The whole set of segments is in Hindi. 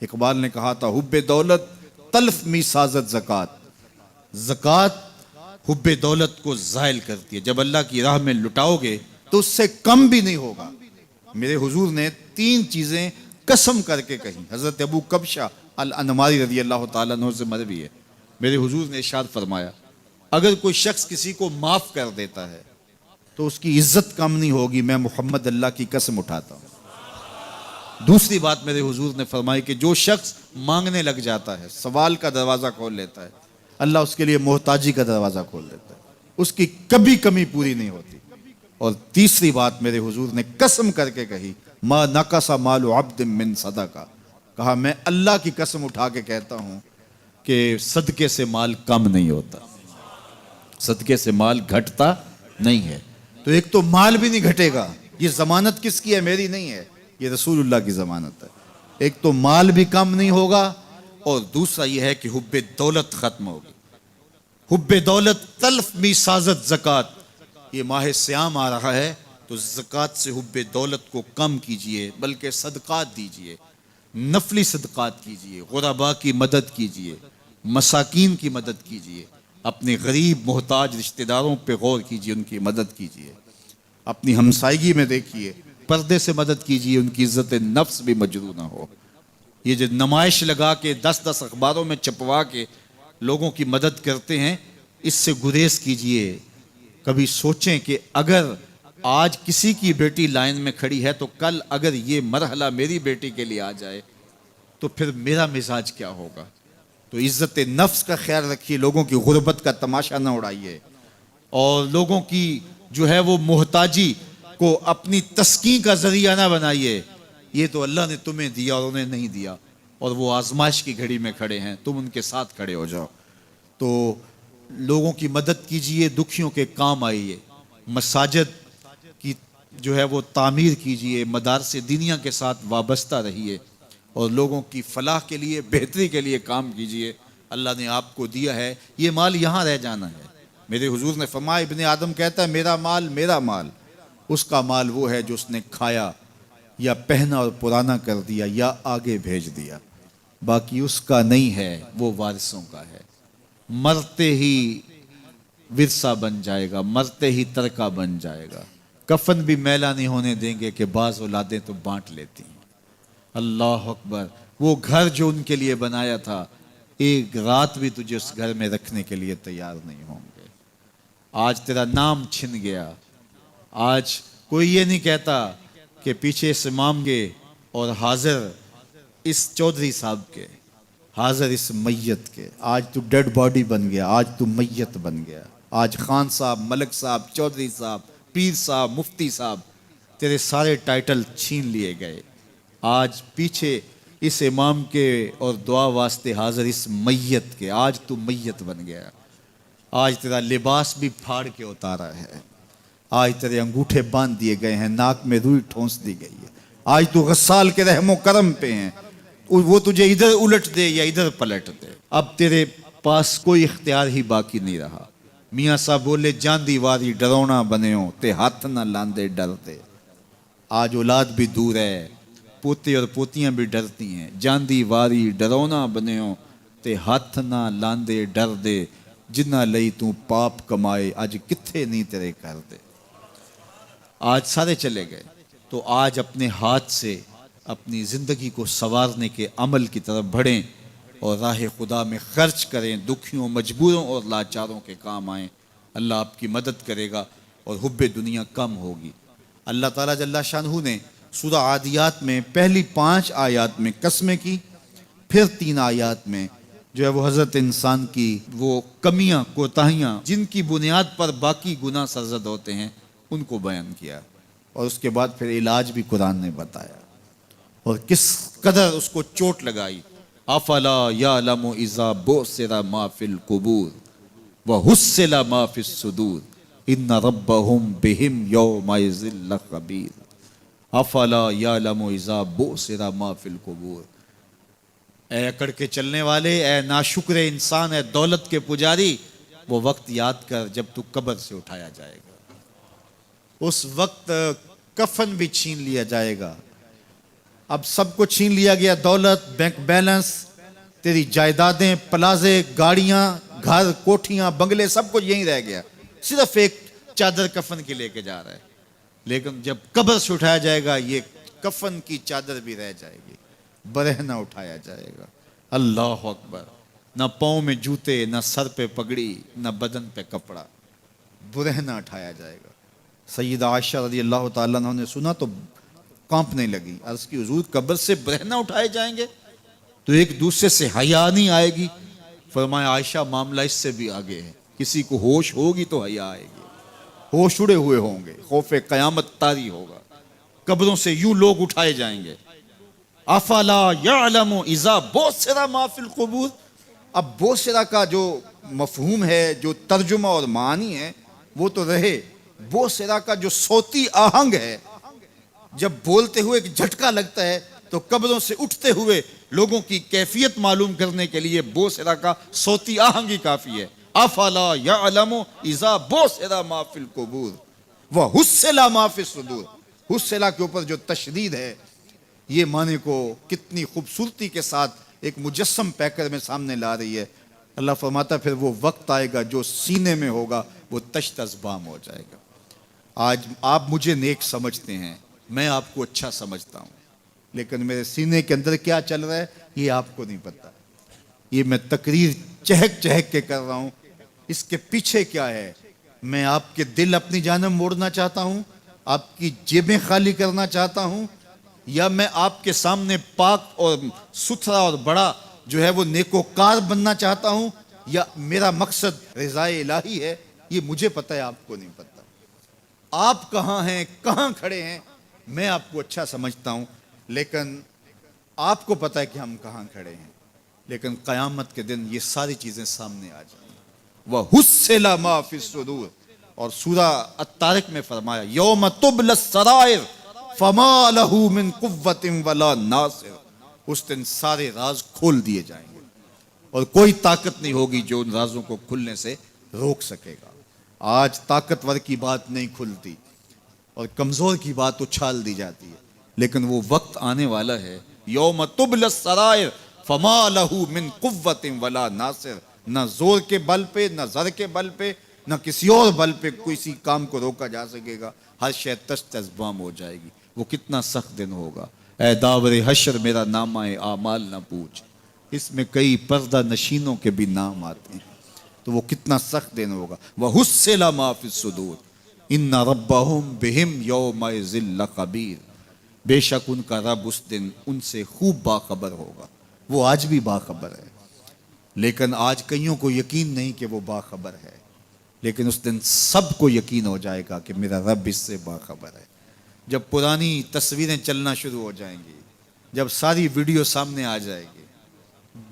इकबाल ने कहा था, हुब्बे दौलत तल्फ मी साजत ज़कात। ज़कात हुब्बे दौलत को ज़ायल करती है। जब अल्लाह की राह में लुटाओगे तो उससे कम भी नहीं होगा। मेरे हुजूर ने 3 चीज़ें कसम करके कही। हज़रत अबू कबशा अल अनमारी रज़ी अल्लाह तआला अन्हु से मरवी है। मेरे हुजूर ने इरशाद फरमाया, अगर कोई शख्स किसी को माफ़ कर देता है तो उसकी इज्जत कम नहीं होगी, मैं मोहम्मद अल्लाह की कसम उठाता हूँ। दूसरी बात मेरे हुजूर ने फरमाई कि जो शख्स मांगने लग जाता है, सवाल का दरवाज़ा खोल लेता है, अल्लाह उसके लिए मोहताजी का दरवाज़ा खोल देता है, उसकी कभी कमी पूरी नहीं होती। और तीसरी बात मेरे हुजूर ने कसम करके कही, मा नकसा मालु अब्द मिन सदका। कहा, मैं अल्लाह की कसम उठा के कहता हूँ कि सदके से माल कम नहीं होता, सदके से माल घटता नहीं है। तो एक तो माल भी नहीं घटेगा, ये जमानत किसकी है? मेरी नहीं है, ये रसूलुल्लाह की जमानत है। एक तो माल भी कम नहीं होगा और दूसरा यह है कि हुब्बे दौलत खत्म होगी। हुब्बे दौलत तल्फ मी साजत ज़कात। ये माह सियाम आ रहा है तो ज़कात से हुब्बे दौलत को कम कीजिए, बल्कि सदकात दीजिए, नफली सदकात कीजिए, गुरबा की मदद कीजिए, मसाकीन की मदद कीजिए, अपने गरीब मोहताज रिश्तेदारों पे गौर कीजिए, उनकी मदद कीजिए, अपनी हमसायगी में देखिए, पर्दे से मदद कीजिए, उनकी इज्जत नफ्स भी मजरू ना हो। ये जो नुमाइश लगा के 10-10 अखबारों में छपवा के लोगों की मदद करते हैं, इससे गुरेज कीजिए। कभी सोचें कि अगर आज किसी की बेटी लाइन में खड़ी है तो कल अगर ये मरहला मेरी बेटी के लिए आ जाए तो फिर मेरा मिजाज क्या होगा। तो इज्जत नफ्स का ख्याल रखिए, लोगों की गुर्बत का तमाशा ना उड़ाइए और लोगों की जो है वो मोहताजी को अपनी तस्कीन का जरिया ना बनाइए। ये तो अल्लाह ने तुम्हें दिया और उन्हें नहीं दिया, और वो आजमाइश की घड़ी में खड़े हैं, तुम उनके साथ खड़े हो जाओ। तो लोगों की मदद कीजिए, दुखियों के काम आइए, मसाजिद की जो है वो तामीर कीजिए, मदारसे दीनिया के साथ वाबस्ता रहिए और लोगों की फलाह के लिए, बेहतरी के लिए काम कीजिए। अल्लाह ने आपको दिया है, ये माल यहाँ रह जाना है। मेरे हुजूर ने फरमाया, इब्ने आदम कहता है मेरा माल मेरा माल। उसका माल वो है जो उसने खाया या पहना और पुराना कर दिया या आगे भेज दिया, बाकी उसका नहीं है, वो वारिसों का है। मरते ही विरसा बन जाएगा, मरते ही तरका बन जाएगा। कफन भी मैला नहीं होने देंगे कि बाज औलादें तो बांट लेती हैं। अल्लाह अकबर। वो घर जो उनके लिए बनाया था, एक रात भी तुझे उस घर में रखने के लिए तैयार नहीं होंगे। आज तेरा नाम छिन गया। आज कोई ये नहीं कहता कि पीछे से इमाम के और हाजिर इस चौधरी साहब के, हाजिर इस मैयत के। आज तू डेड बॉडी बन गया, आज तू मैयत बन गया। आज खान साहब, मलक साहब, चौधरी साहब, पीर साहब, मुफ्ती साहब, तेरे सारे टाइटल छीन लिए गए। आज पीछे इस इमाम के और दुआ वास्ते हाजिर इस मैयत के, आज तू मैयत बन गया। आज तेरा लिबास भी फाड़ के उतारा है, आज तेरे अंगूठे बांध दिए गए हैं, नाक में रुई ठोंस दी गई है। आज तू गस्साल के रहमो करम पे हैं, वो तुझे इधर उलट दे या इधर पलट दे। अब तेरे पास कोई इख्तियार ही बाकी नहीं रहा। मियाँ साहब बोले, जांदी वारी डरौना बने हो ते हाथ ना लांदे डरते। आज औलाद भी दूर है, पोते और पोतियां भी डरती हैं। जांदी वारी डरौना बने हो ते हाथ ना लांदे डर दे, जिन्ना लई तू पाप कमाए अज किथे नहीं तेरे कर दे। आज सारे चले गए, तो आज अपने हाथ से अपनी ज़िंदगी को संवारने के अमल की तरफ बढ़ें और राह खुदा में खर्च करें, दुखियों, मजबूरों और लाचारों के काम आएँ। अल्लाह आपकी मदद करेगा और हुब्बे दुनिया कम होगी। अल्लाह ताला जल्ला शानहू ने सूरा आदियात में पहली 5 आयात में कसमें की, फिर 3 आयात में जो है वो हज़रत इंसान की वो कमियाँ, कोताहियाँ, जिनकी बुनियाद पर बाकी गुनाह सरजद होते हैं, उनको बयान किया। और उसके बाद फिर इलाज भी कुरान ने बताया और किस कदर उसको चोट लगाई। अफला यालमु इज़ा बुसिरा मा फिल कुबूर व हुस्सिला मा फिस सुदूर इन्ना रब्बहुम बिहिम यौमइज़िल लखबीर। अफला यालमु इज़ा बुसिरा मा फिल कुबूर। ए अकड़ के चलने वाले, ए नाशुक्र इंसान, ए दौलत के पुजारी, वो वक्त याद कर जब तू कब्र से उठाया जाएगा। उस वक्त कफन भी छीन लिया जाएगा, अब सब कुछ छीन लिया गया, दौलत, बैंक बैलेंस, तेरी जायदादें, प्लाजे, गाड़ियां, घर, कोठियां, बंगले, सब कुछ यहीं रह गया। सिर्फ एक चादर कफन की लेके जा रहा है। लेकिन जब कब्र से उठाया जाएगा, ये कफन की चादर भी रह जाएगी, बरहना उठाया जाएगा। अल्लाह अकबर। ना पाँव में जूते, ना सर पे पगड़ी, ना बदन पे कपड़ा, बुरहना उठाया जाएगा। सैयदा आयशा रज़ी अल्लाह ताला अन्हा ने सुना तो कांपने लगी। अर्ज़ की हुजूर, कब्र से बरहना उठाए जाएंगे तो एक दूसरे से हया नहीं आएगी? फरमाया आयशा, मामला इससे भी आगे है। किसी को होश होगी तो हया आएगी, होश उड़े हुए होंगे, खौफे क़यामत तारी होगा। कब्रों से यूं लोग उठाए जाएंगे। अफला यअलमु इज़ा बुसिरा मा फिल क़ुबूर। अब बोसिरा का जो मफहूम है, जो तर्जुमा और मानी है, वो तो रहे। बोसिरा का जो सोती आहंग है, जब बोलते हुए एक झटका लगता है, तो कब्रों से उठते हुए लोगों की कैफियत मालूम करने के लिए बोसिरा का सोती आहंग ही काफी है। अफला यअलमु इज़ा बुसिरा मा फिल क़ुबूर व हुस्सिला मा फिस सुदूर। हुस्सिला के ऊपर जो तशदीद है, ये माने को कितनी खूबसूरती के साथ एक मुजस्सम पैकर में सामने ला रही है। अल्लाह फरमाता फिर वो वक्त आएगा जो सीने में होगा वो तश्तज़बाम हो जाएगा। आज आप मुझे नेक समझते हैं, मैं आपको अच्छा समझता हूँ, लेकिन मेरे सीने के अंदर क्या चल रहा है ये आपको नहीं पता। ये मैं तकरीर चहक चहक के कर रहा हूँ, इसके पीछे क्या है? मैं आपके दिल अपनी जानब मोड़ना चाहता हूँ, आपकी जेबें खाली करना चाहता हूँ, या मैं आपके सामने पाक और सुथरा और बड़ा जो है वो नेकोकार बनना चाहता हूँ, या मेरा मकसद रिज़ाए इलाही है? ये मुझे पता है, आपको नहीं पता। आप कहाँ हैं, कहाँ खड़े हैं, मैं आपको अच्छा समझता हूँ, लेकिन आपको पता है कि हम कहाँ खड़े हैं। लेकिन क़यामत के दिन ये सारी चीज़ें सामने आ जाएंगी। वह हुस्सिला मा फिस सुदूर। और सूरा अत्तारिक में फरमाया, यौम तुबलस सराइर फमा लहू मिन कुव्वतिन वला नासिर। उस दिन सारे राज खोल दिए जाएंगे और कोई ताकत नहीं होगी जो उन राजों को खुलने से रोक सकेगा। आज ताकतवर की बात नहीं खुलती और कमजोर की बात उछाल दी जाती है, लेकिन वो वक्त आने वाला है, यौम तुबलस सराइर फमा लहू मिन कुव्वतिन वला नासिर। न जोर के बल पे, न जर के बल पे, न किसी और बल पे किसी काम को रोका जा सकेगा। हर शय तश्तज़बाम हो जाएगी। वो कितना सख्त दिन होगा। ऐ दावरे हशर मेरा नामा-ए आमाल न पूछ, इसमें कई पर्दा नशीनों के भी नाम आते हैं। तो वो कितना सख्त दिन होगा। वह हुस्सिला मा फिस सुदूर इन्ना रब्बहुम बिहिम यौमइज़िन लखबीर। बेशक उनका रब उस दिन उनसे खूब बाखबर होगा। वो आज भी बाखबर है, लेकिन आज कईयों को यकीन नहीं कि वो बाखबर है, लेकिन उस दिन सबको यकीन हो जाएगा कि मेरा रब इससे बाखबर है। जब पुरानी तस्वीरें चलना शुरू हो जाएंगी, जब सारी वीडियो सामने आ जाएगी,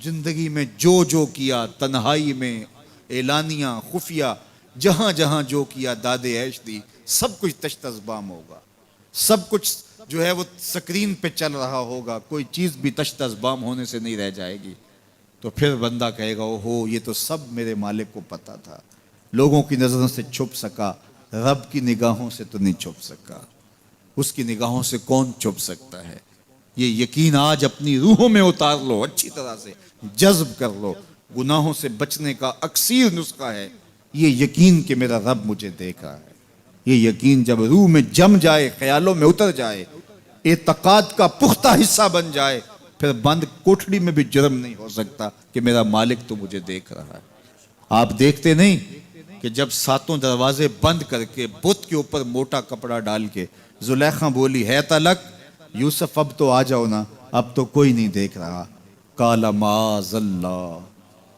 जिंदगी में जो जो किया, तन्हाई में, एलानिया, खुफिया, जहां जहां जो किया, दादे ऐश दी, सब कुछ तश्तज़बाम होगा। सब कुछ जो है वो स्क्रीन पे चल रहा होगा, कोई चीज़ भी तश्तज़बाम होने से नहीं रह जाएगी। तो फिर बंदा कहेगा, ओहो, ये तो सब मेरे मालिक को पता था, लोगों की नज़रों से छुप सका, रब की निगाहों से तो नहीं छुप सका। उसकी निगाहों से कौन छुप सकता है? ये यकीन आज अपनी रूहों में उतार लो, अच्छी तरह से जज्ब कर लो। गुनाहों से बचने का अक्सीर नुस्खा है ये यकीन कि मेरा रब मुझे देख रहा है। ये यकीन जब रूह में जम जाए, ख्यालों में उतर जाए, एतकाद का पुख्ता हिस्सा बन जाए, फिर बंद कोठड़ी में भी जुर्म नहीं हो सकता कि मेरा मालिक तो मुझे देख रहा है। आप देखते नहीं कि जब सातों दरवाजे बंद करके बुत के ऊपर मोटा कपड़ा डाल के जुलेखा बोली, है तलक यूसुफ, अब तो आ जाओ ना, अब तो कोई नहीं देख रहा। काला माज़ल्ला,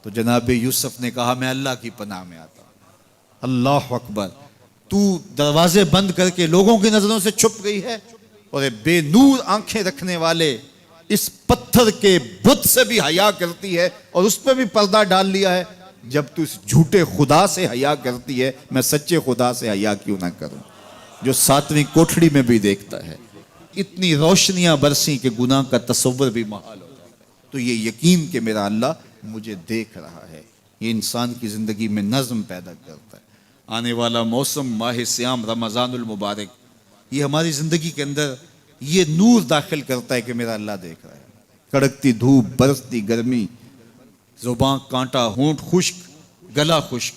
तो जनाब यूसुफ ने कहा, मैं अल्लाह की पनाह में आता हूं। अल्लाह अकबर। तू दरवाजे बंद करके लोगों की नजरों से छुप गई है, और बेनूर आंखें रखने वाले इस पत्थर के बुत से भी हया करती है और उस पर भी पर्दा डाल लिया है। जब तू इस झूठे खुदा से हया करती है, मैं सच्चे खुदा से हया क्यों ना करूं, जो सातवीं कोठड़ी में भी देखता है। इतनी रोशनियां बरसी कि गुनाह का तसव्वुर भी महाल हो जाता है। तो ये यकीन कि मेरा अल्लाह मुझे देख रहा है, ये इंसान की जिंदगी में नज्म पैदा करता है। आने वाला मौसम माह सियाम रमज़ानुल मुबारक, ये हमारी ज़िंदगी के अंदर ये नूर दाखिल करता है कि मेरा अल्लाह देख रहा है। कड़कती धूप, बरसती गर्मी, जुबान कांटा, होंठ खुश्क, गला खुश्क,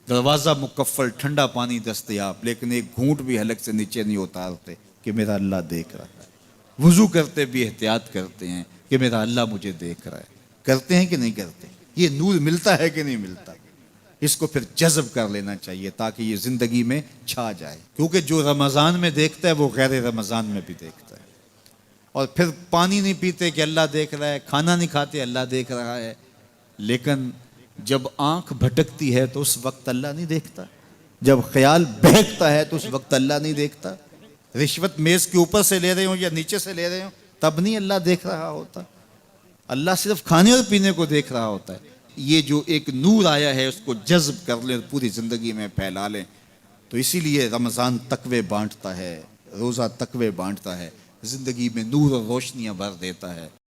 दरवाज़ा मुकफ्फल, ठंडा पानी दस्तयाब, लेकिन एक घूंट भी हलक से नीचे नहीं उतारते कि मेरा अल्लाह देख रहा है। वुजू करते भी एहतियात करते हैं कि मेरा अल्लाह मुझे देख रहा है। करते हैं कि नहीं करते? ये नूर मिलता है कि नहीं मिलता? इसको फिर जज़ब कर लेना चाहिए ताकि ये ज़िंदगी में छा जाए, क्योंकि जो रमज़ान में देखता है वो गैर रमज़ान में भी देखता है। और फिर पानी नहीं पीते कि अल्लाह देख रहा है, खाना नहीं खाते अल्लाह देख रहा है, लेकिन जब आंख भटकती है तो उस वक्त अल्लाह नहीं देखता, जब ख्याल बहकता है तो उस वक्त अल्लाह नहीं देखता। रिश्वत मेज़ के ऊपर से ले रहे हो या नीचे से ले रहे हो तब नहीं अल्लाह देख रहा होता, अल्लाह सिर्फ खाने और पीने को देख रहा होता है। ये जो एक नूर आया है उसको जज्ब कर लें, पूरी ज़िंदगी में फैला लें। तो इसीलिए रमज़ान तकवे बांटता है, रोज़ा तकवे बांटता है, ज़िंदगी में नूर और रोशनियाँ भर देता है।